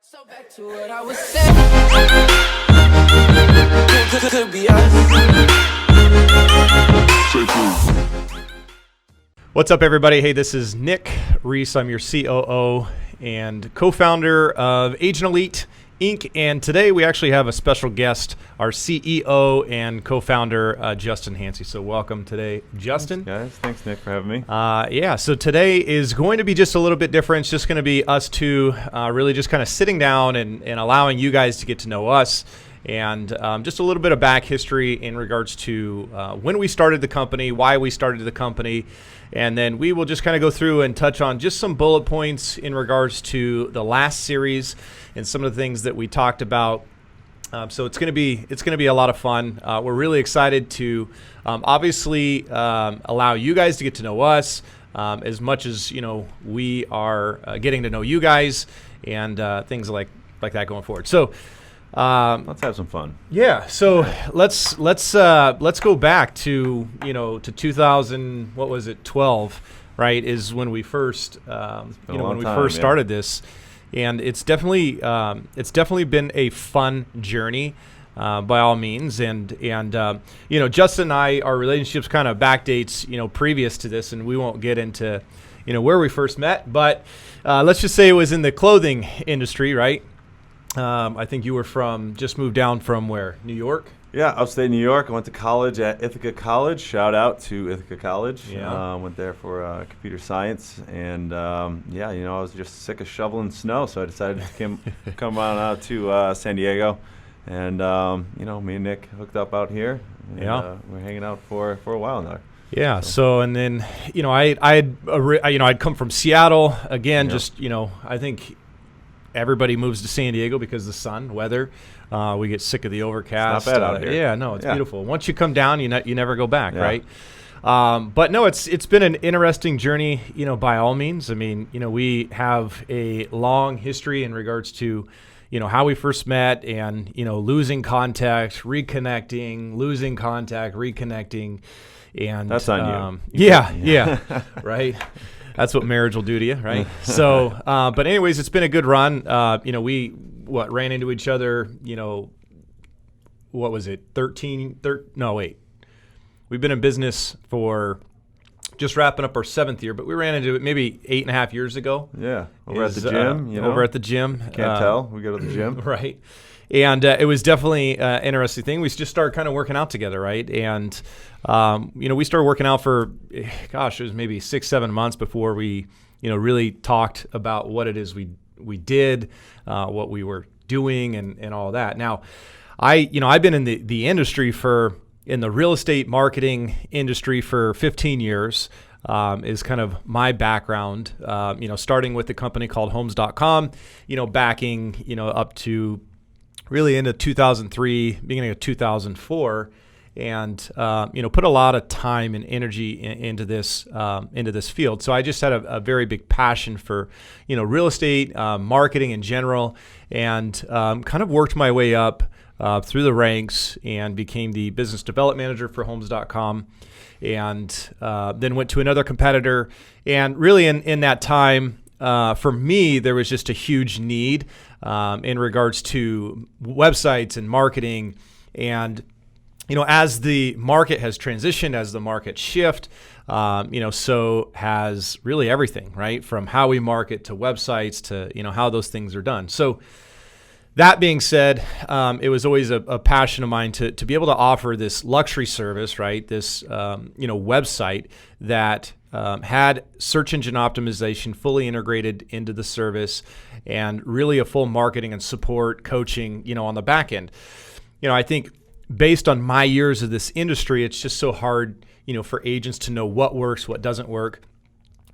So back to what I was saying. Could be us. What's up, everybody? Hey, this is Nick Reese. I'm your COO and co-founder of Agent Elite Inc. And today we actually have a special guest, our CEO and co-founder, Justin Hancy. So welcome today, Justin. Thanks, guys. Thanks, Nick, for having me. So today is going to be just a little bit different. It's just going to be us two really just kind of sitting down and allowing you guys to get to know us. And just a little bit of back history in regards to when we started the company, why we started the company. And then we will just kind of go through and touch on just some bullet points in regards to the last series and some of the things that we talked about. So it's going to be a lot of fun. We're really excited to obviously allow you guys to get to know us as much as we are getting to know you guys and things like that going forward. So. Let's have some fun. Yeah, so let's go back to to 2000. What was it? 12, right? Is when we first started this, and it's definitely been a fun journey, by all means. And Justin and I, our relationship's kind of backdates previous to this, and we won't get into where we first met, but let's just say it was in the clothing industry, right? I think you were just moved down from where? New York? Yeah, upstate New York. I went to college at Ithaca College. Shout out to Ithaca College. Yeah. Went there for computer science. And, I was just sick of shoveling snow, so I decided to come on out to San Diego. And, me and Nick hooked up out here. And, we're hanging out for a while now. Yeah. So and then, I'd come from Seattle. Again, I think everybody moves to San Diego because of the sun, weather. We get sick of the overcast. It's not bad out here. Yeah, no, it's beautiful. Once you come down, you never go back, right? But no, it's been an interesting journey, by all means. I mean, we have a long history in regards to, how we first met and, losing contact, reconnecting, losing contact, reconnecting. And that's on you. Yeah, right. That's what marriage will do to you, right? So, but anyways, it's been a good run. We ran into each other, what was it, 13? No, wait. We've been in business for just wrapping up our 7th year, but we ran into it maybe 8.5 years ago. Yeah, over at the gym. Over at the gym. Can't tell. We go to the gym. Right. And it was definitely an interesting thing. We just started kind of working out together, right? And, we started working out for, it was maybe 6-7 months before we, really talked about what it is we did, what we were doing and all that. Now, I've been in the industry in the real estate marketing industry for 15 years. Is kind of my background, starting with a company called Homes.com, backing, up to really into 2003, beginning of 2004, and put a lot of time and energy into this field. So I just had a very big passion for real estate, marketing in general, and kind of worked my way up through the ranks and became the business development manager for Homes.com, and then went to another competitor. And really in that time, for me, there was just a huge need in regards to websites and marketing. And, as the market has transitioned, as the market shift, so has really everything, right? From how we market to websites to, how those things are done. So that being said, it was always a passion of mine to be able to offer this luxury service, right? This, website that had search engine optimization fully integrated into the service and really a full marketing and support coaching, on the back end. I think based on my years of this industry, it's just so hard, for agents to know what works, what doesn't work,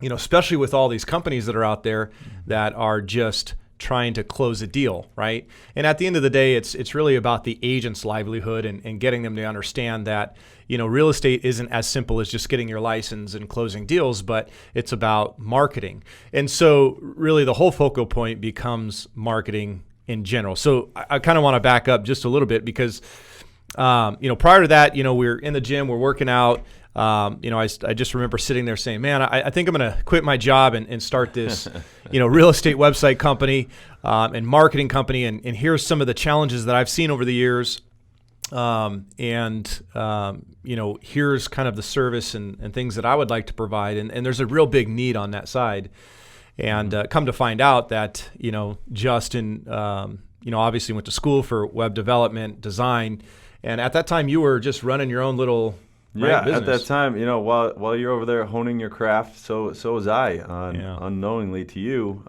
especially with all these companies that are out there that are just trying to close a deal, right? And at the end of the day, it's really about the agent's livelihood and getting them to understand that, real estate isn't as simple as just getting your license and closing deals, but it's about marketing. And so really the whole focal point becomes marketing in general. So I kind of want to back up just a little bit because, prior to that, we're in the gym, we're working out, I just remember sitting there saying, man, I think I'm going to quit my job and start this, real estate website company and marketing company. And here's some of the challenges that I've seen over the years. Here's kind of the service and things that I would like to provide. And there's a real big need on that side. And come to find out that, Justin, obviously went to school for web development, design. And at that time, you were just running your own little business. At that time, while you're over there honing your craft, so was I, unknowingly to you.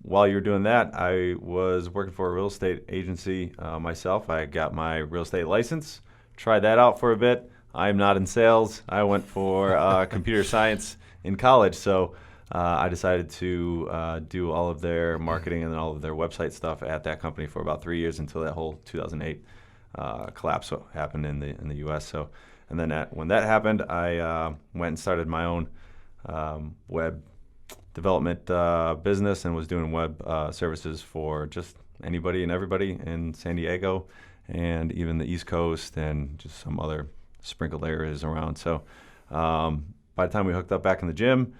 While you were doing that, I was working for a real estate agency myself. I got my real estate license, tried that out for a bit. I'm not in sales. I went for computer science in college, so I decided to do all of their marketing and all of their website stuff at that company for about 3 years until that whole 2008 collapse happened in the U.S. So, and then when that happened, I went and started my own web development business and was doing web services for just anybody and everybody in San Diego and even the East Coast and just some other sprinkled areas around. So by the time we hooked up back in the gym,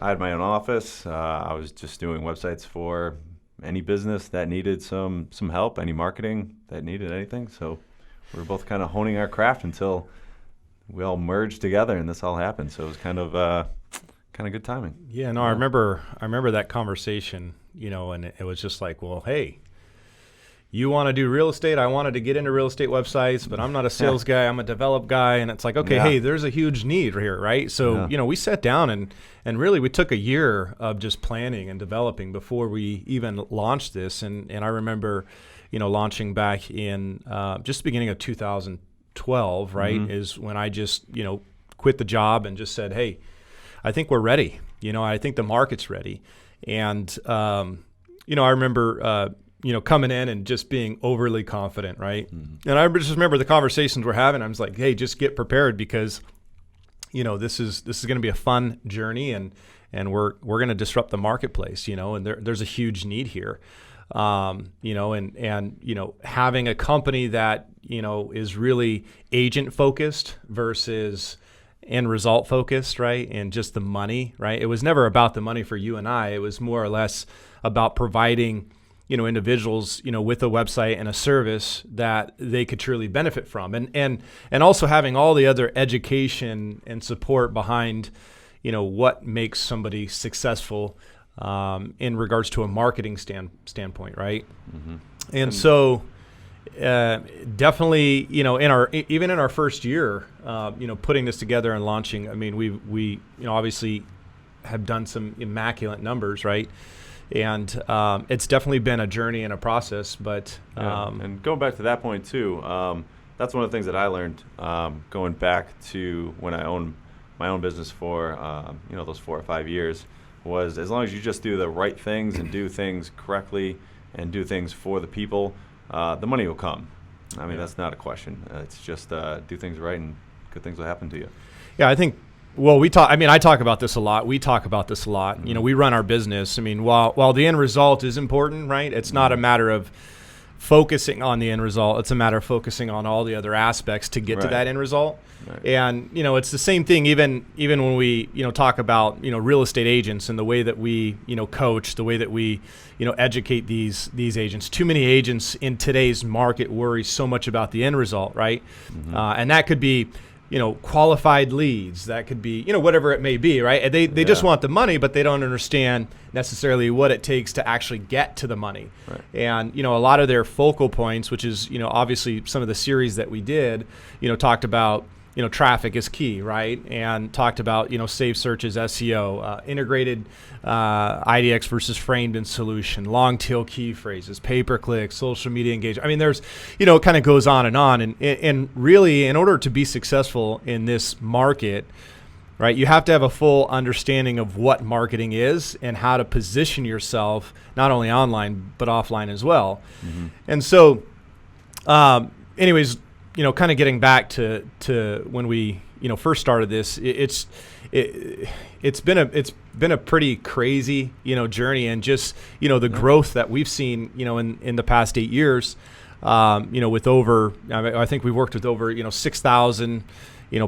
I had my own office. I was just doing websites for any business that needed some help, any marketing that needed anything. So we were both kind of honing our craft until we all merged together and this all happened. So it was kind of good timing. Yeah, no, I remember that conversation, and it was just like, well, hey, you want to do real estate? I wanted to get into real estate websites, but I'm not a sales guy. I'm a develop guy. And it's like, okay, hey, there's a huge need here, right? So, we sat down and really we took a year of just planning and developing before we even launched this. And I remember, launching back in just the beginning of 2012, right, is when I just, quit the job and just said, hey, I think we're ready. I think the market's ready. And, I remember, coming in and just being overly confident, right? Mm-hmm. And I just remember the conversations we're having. I was like, hey, just get prepared because, this is going to be a fun journey and we're going to disrupt the marketplace, and there's a huge need here. And having a company that, is really agent focused versus end result focused, right? And just the money, right? It was never about the money for you and I. It was more or less about providing, individuals, with a website and a service that they could truly benefit from. And also having all the other education and support behind, what makes somebody successful in regards to a marketing standpoint, right? Mm-hmm. And so definitely, even in our first year, putting this together and launching, I mean, we obviously have done some immaculate numbers, right? And it's definitely been a journey and a process, but and going back to that point too, that's one of the things that I learned going back to when I owned my own business for those 4 or 5 years, was as long as you just do the right things and do things correctly and do things for the people, the money will come. I mean, that's not a question. It's just do things right and good things will happen to you. Yeah, I think. Well, I talk about this a lot. We talk about this a lot. Mm-hmm. We run our business. I mean, while the end result is important, right? It's not a matter of focusing on the end result. It's a matter of focusing on all the other aspects to get to that end result. Right. And, it's the same thing even when we, talk about, real estate agents and the way that we, coach, the way that we, educate these agents. Too many agents in today's market worry so much about the end result, right? Mm-hmm. And that could be, qualified leads. That could be, whatever it may be, right? They just want the money, but they don't understand necessarily what it takes to actually get to the money. Right. And, a lot of their focal points, which is, obviously some of the series that we did, talked about, traffic is key, right? And talked about, safe searches, SEO, integrated IDX versus framed-in solution, long tail key phrases, pay-per-click, social media engagement. I mean, there's, it kind of goes on. And really, in order to be successful in this market, right, you have to have a full understanding of what marketing is and how to position yourself, not only online, but offline as well. Mm-hmm. And so, anyways, kind of getting back to when we, first started this, it's been a pretty crazy, journey, and just, the growth that we've seen, in the past 8 years, with over, I think we've worked with over, 6,000,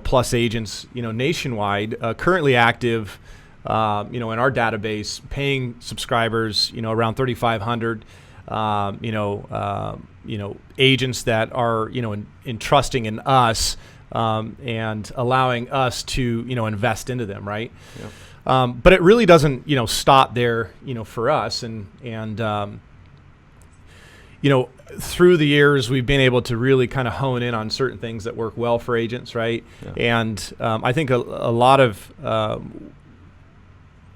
plus agents, nationwide, currently active, in our database, paying subscribers, around 3,500, agents that are, entrusting in us, and allowing us to, invest into them. Right. Yep. But it really doesn't, stop there, for us. And through the years, we've been able to really kind of hone in on certain things that work well for agents, right? Yeah. And I think a lot of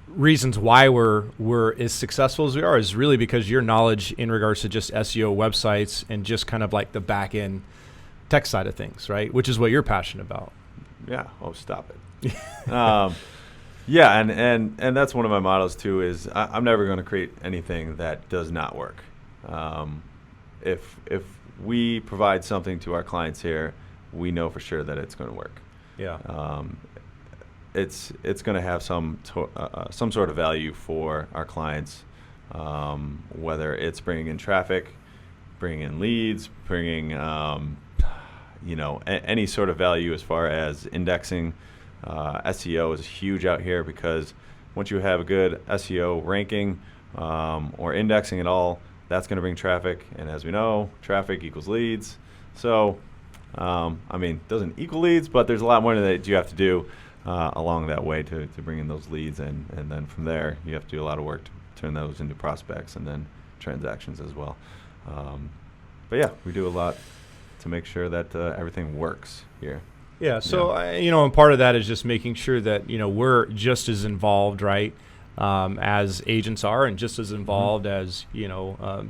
reasons why we're as successful as we are is really because your knowledge in regards to just SEO, websites, and just kind of like the back end tech side of things, right? Which is what you're passionate about. Yeah. Oh, stop it. Yeah, and that's one of my mottos too. Is I'm never going to create anything that does not work. If we provide something to our clients here, we know for sure that it's going to work. Yeah. It's going to have some sort of value for our clients, whether it's bringing in traffic, bringing in leads, bringing any sort of value as far as indexing. SEO is huge out here because once you have a good SEO ranking or indexing at all, that's going to bring traffic, and as we know, traffic equals leads. So, it doesn't equal leads, but there's a lot more that you have to do along that way to bring in those leads, and then from there, you have to do a lot of work to turn those into prospects and then transactions as well. But yeah, we do a lot to make sure that everything works here. Yeah, so and part of that is just making sure that we're just as involved, right, as agents are, and just as involved as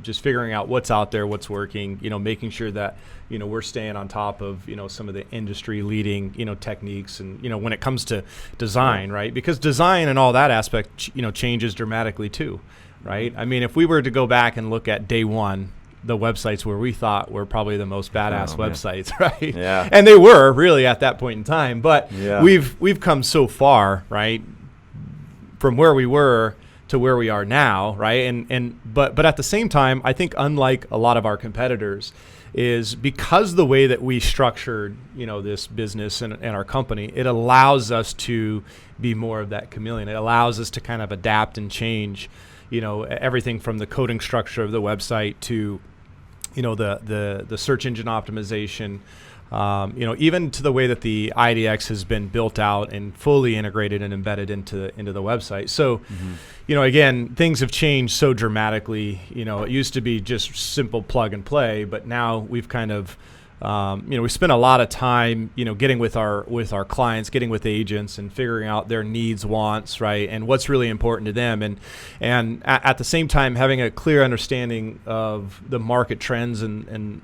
just figuring out what's out there, what's working, making sure that we're staying on top of some of the industry leading techniques, and when it comes to design, right, because design and all that aspect changes dramatically too, right? I mean, if we were to go back and look at day one, the websites where we thought were probably the most badass websites, right? Yeah. And they were really at that point in time, but yeah. we've come so far, right, from where we were to where we are now, right? But at the same time, I think unlike a lot of our competitors, is because the way that we structured, this business and our company, it allows us to be more of that chameleon. It allows us to kind of adapt and change, everything from the coding structure of the website to the search engine optimization, even to the way that the IDX has been built out and fully integrated and embedded into the website. So, again, things have changed so dramatically. It used to be just simple plug and play, but now we've kind of, we spend a lot of time, getting with our clients, getting with agents, and figuring out their needs, wants, right, and what's really important to them, and at the same time having a clear understanding of the market trends and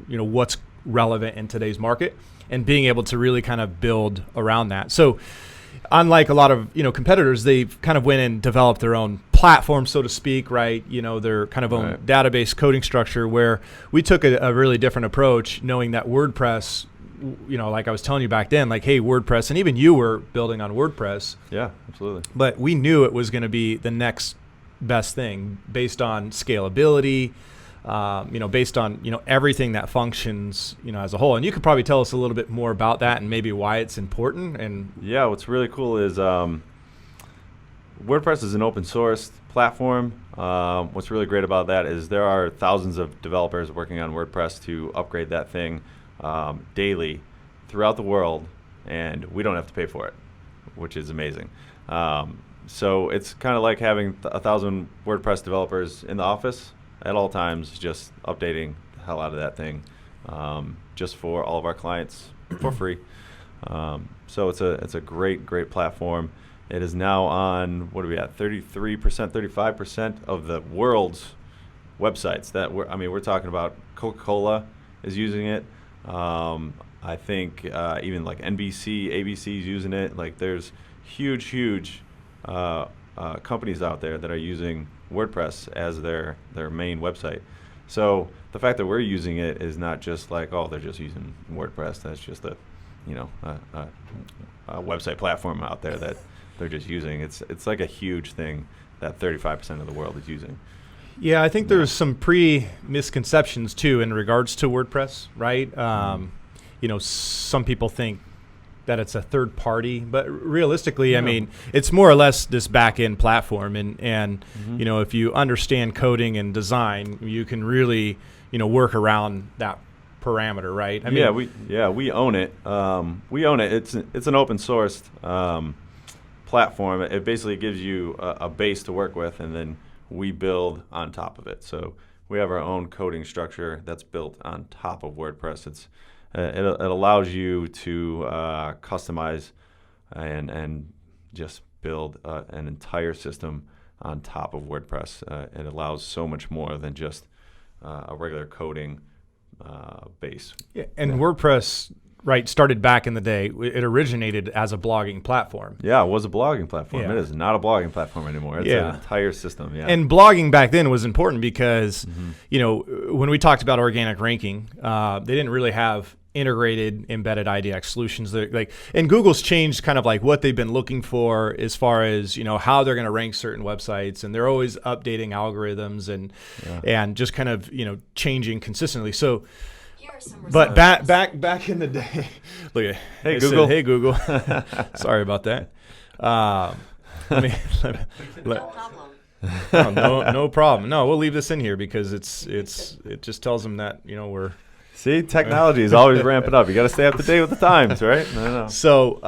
what's relevant in today's market, and being able to really kind of build around that. So, unlike a lot of competitors, they've kind of went and developed their own platform, so to speak, right? Their kind of own database coding structure, where we took a really different approach, knowing that WordPress, like I was telling you back then, like, hey, WordPress, and even you were building on WordPress. Yeah, absolutely. But we knew it was going to be the next best thing based on scalability, based on, everything that functions, as a whole. And you could probably tell us a little bit more about that and maybe why it's important. And yeah, what's really cool is WordPress is an open source platform. What's really great about that is there are thousands of developers working on WordPress to upgrade that thing daily throughout the world, and we don't have to pay for it, which is amazing. So it's kind of like having 1,000 WordPress developers in the office at all times, just updating the hell out of that thing, just for all of our clients for free. So it's a great platform. It is now on, what are we at, 33%, 35% of the world's websites. We're talking about Coca-Cola is using it. I think even like NBC, ABC is using it. Like, there's huge companies out there that are using WordPress as their main website. So the fact that we're using it is not just like, oh, they're just using WordPress. That's just a website platform out there that they're just using. It's like a huge thing that 35% of the world is using. Yeah, I think there's some misconceptions too in regards to WordPress, right? Some people think, that it's a third party, but realistically, I mean, it's more or less this back end platform, and you know, if you understand coding and design, you can really, you know, work around that parameter, right? I mean, we own it. We own it. It's an open sourced platform. It basically gives you a base to work with, and then we build on top of it. So we have our own coding structure that's built on top of WordPress. It allows you to customize and just build an entire system on top of WordPress. It allows so much more than just a regular coding base. Yeah, and WordPress, right, started back in the day. It originated as a blogging platform. Yeah, it was a blogging platform. Yeah. It is not a blogging platform anymore. It's an entire system. Yeah. And blogging back then was important because, you know, when we talked about organic ranking, they didn't really have integrated embedded IDX solutions. And Google's changed kind of like what they've been looking for as far as, you know, how they're going to rank certain websites, and they're always updating algorithms and just kind of, you know, changing consistently. So, but back in the day, look at Hey Google. Hey Google, sorry about that. No problem. No, we'll leave this in here because it just tells them that, you know, we're. See, technology is always ramping up. You got to stay up to date with the times, right? No. So,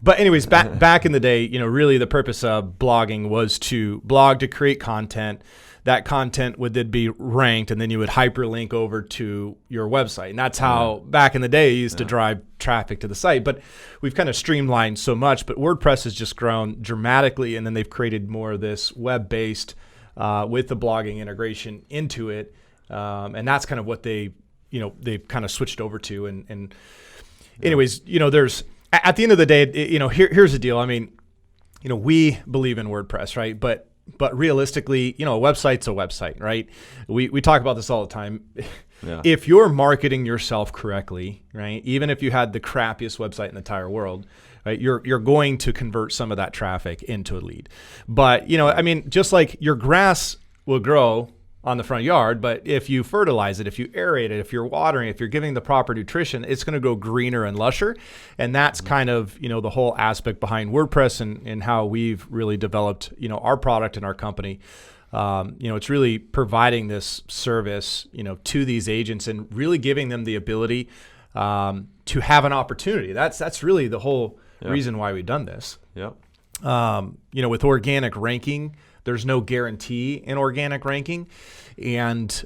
but anyways, back in the day, you know, really the purpose of blogging was to blog to create content. That content would then be ranked, and then you would hyperlink over to your website. And that's how back in the day you used to drive traffic to the site. But we've kind of streamlined so much. But WordPress has just grown dramatically, and then they've created more of this web-based with the blogging integration into it. And that's kind of what they've kind of switched over to. And anyways, you know, there's at the end of the day, you know, here's the deal. I mean, you know, we believe in WordPress, right? But realistically, you know, a website's a website, right? We talk about this all the time. Yeah. If you're marketing yourself correctly, right, even if you had the crappiest website in the entire world, right, you're going to convert some of that traffic into a lead. But, you know, I mean, just like your grass will grow on the front yard, but if you fertilize it, if you aerate it, if you're watering, if you're giving the proper nutrition, it's going to go greener and lusher. And that's kind of, you know, the whole aspect behind WordPress and how we've really developed, you know, our product and our company. You know, it's really providing this service, you know, to these agents and really giving them the ability to have an opportunity. That's really the whole reason why we've done this. Yep. You know, with organic ranking, there's no guarantee in organic ranking, and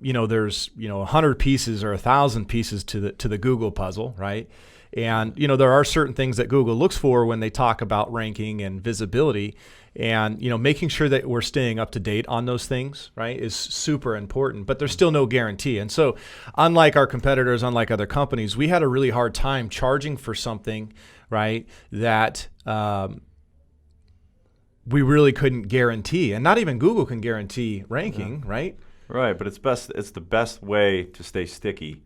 you know, there's, you know, 100 pieces or 1,000 pieces to the Google puzzle, right? And you know, there are certain things that Google looks for when they talk about ranking and visibility, and you know, making sure that we're staying up to date on those things, right, is super important. But there's still no guarantee, and so unlike our competitors, unlike other companies, we had a really hard time charging for something, right, that we really couldn't guarantee, and not even Google can guarantee ranking, right? Right, but it's the best way to stay sticky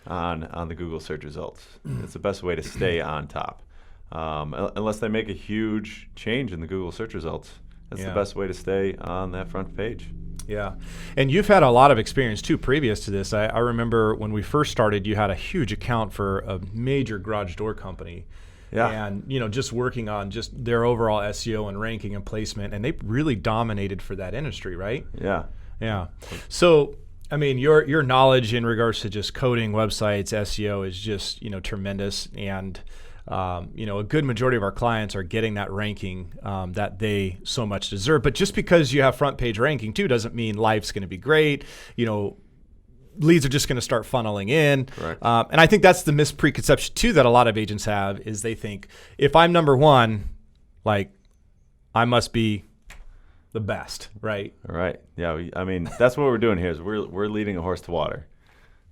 on the Google search results. It's the best way to stay on top. Unless they make a huge change in the Google search results, that's the best way to stay on that front page. Yeah, and you've had a lot of experience too previous to this. I remember when we first started, you had a huge account for a major garage door company. Yeah. And, you know, just working on just their overall SEO and ranking and placement, and they really dominated for that industry, right? Yeah. Yeah. So, I mean, your knowledge in regards to just coding, websites, SEO is just, you know, tremendous. And, you know, a good majority of our clients are getting that ranking that they so much deserve. But just because you have front page ranking too doesn't mean life's going to be great. You know, leads are just going to start funneling in. And I think that's the mispreconception too that a lot of agents have, is they think if I'm number one, like I must be the best, right? Right. Yeah. I mean, that's what we're doing here is we're leading a horse to water,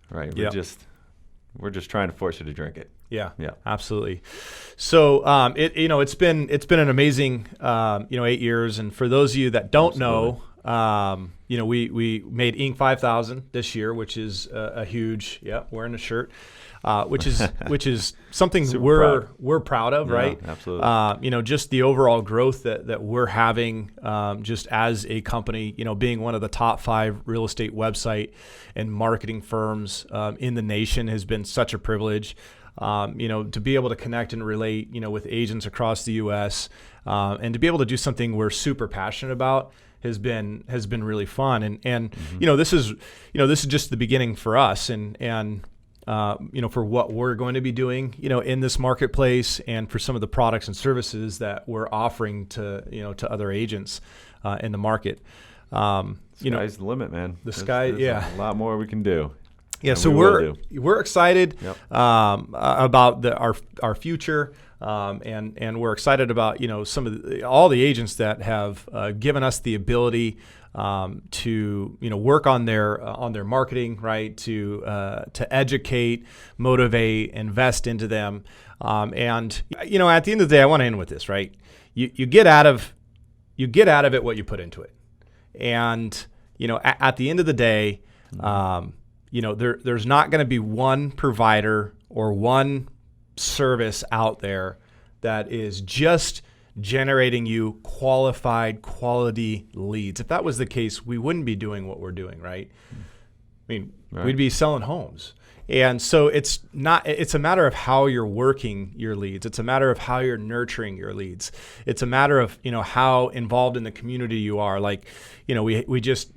right? We're just trying to force you to drink it. Yeah. Absolutely. So, it's been an amazing, 8 years. And for those of you that don't know, you know, we made Inc. 5000 this year, which is a huge, wearing a shirt, which is something we're proud of, right? Absolutely. You know, just the overall growth that we're having, just as a company, you know, being one of the top 5 real estate website and marketing firms in the nation has been such a privilege. to be able to connect and relate, with agents across the U.S. And to be able to do something we're super passionate about has been really fun. And this is just the beginning for us, and for what we're going to be doing, in this marketplace, and for some of the products and services that we're offering to other agents in the market. Sky's the limit, man. There's a lot more we can do. Yeah, so we're excited about our future, and we're excited about some of all the agents that have given us the ability to work on their marketing, right? To educate, motivate, invest into them, and at the end of the day, I want to end with this, right? You get out of it what you put into it, and at the end of the day, there's not going to be one provider or one service out there that is just generating you qualified, quality leads. If that was the case, we wouldn't be doing what we're doing, right? We'd be selling homes. And so it's a matter of how you're working your leads. It's a matter of how you're nurturing your leads. It's a matter of, how involved in the community you are. Like, we just,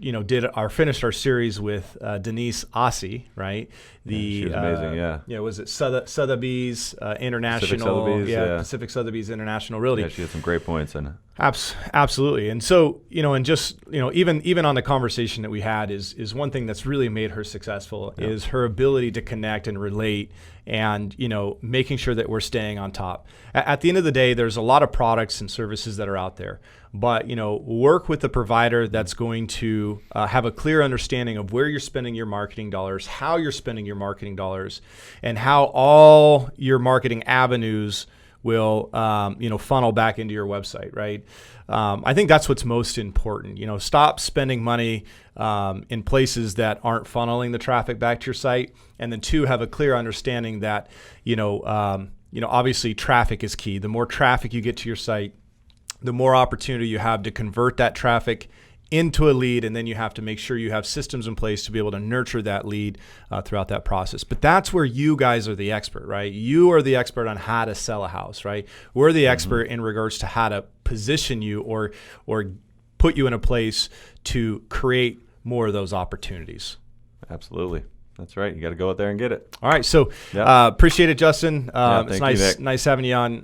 finished our series with Denise Ossie, right? She was amazing, was it Sotheby's International? Pacific Sotheby's International Realty. Yeah, she had some great points in it. Absolutely. And so, even on the conversation that we had is one thing that's really made her successful is her ability to connect and relate, and, making sure that we're staying on top. At the end of the day, there's a lot of products and services that are out there, but, work with a provider that's going to have a clear understanding of where you're spending your marketing dollars, how you're spending your marketing dollars, and how all your marketing avenues will funnel back into your website, right? I think that's what's most important. Stop spending money in places that aren't funneling the traffic back to your site, and then two, have a clear understanding that obviously traffic is key. The more traffic you get to your site, the more opportunity you have to convert that traffic into a lead, and then you have to make sure you have systems in place to be able to nurture that lead throughout that process. But that's where you guys are the expert, right? You are the expert on how to sell a house, right? We're the expert in regards to how to position you or put you in a place to create more of those opportunities. Absolutely. That's right. You got to go out there and get it. All right. So appreciate it, Justin. It's nice nice having you on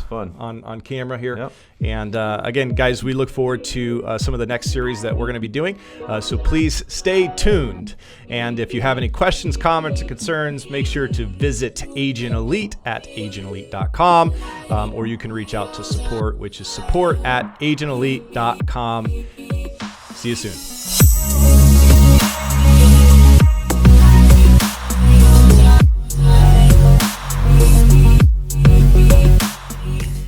fun. on camera here. Yep. And again, guys, we look forward to some of the next series that we're going to be doing. So please stay tuned. And if you have any questions, comments, or concerns, make sure to visit Agent Elite at agentelite.com, or you can reach out to support, which is support@agentelite.com. See you soon.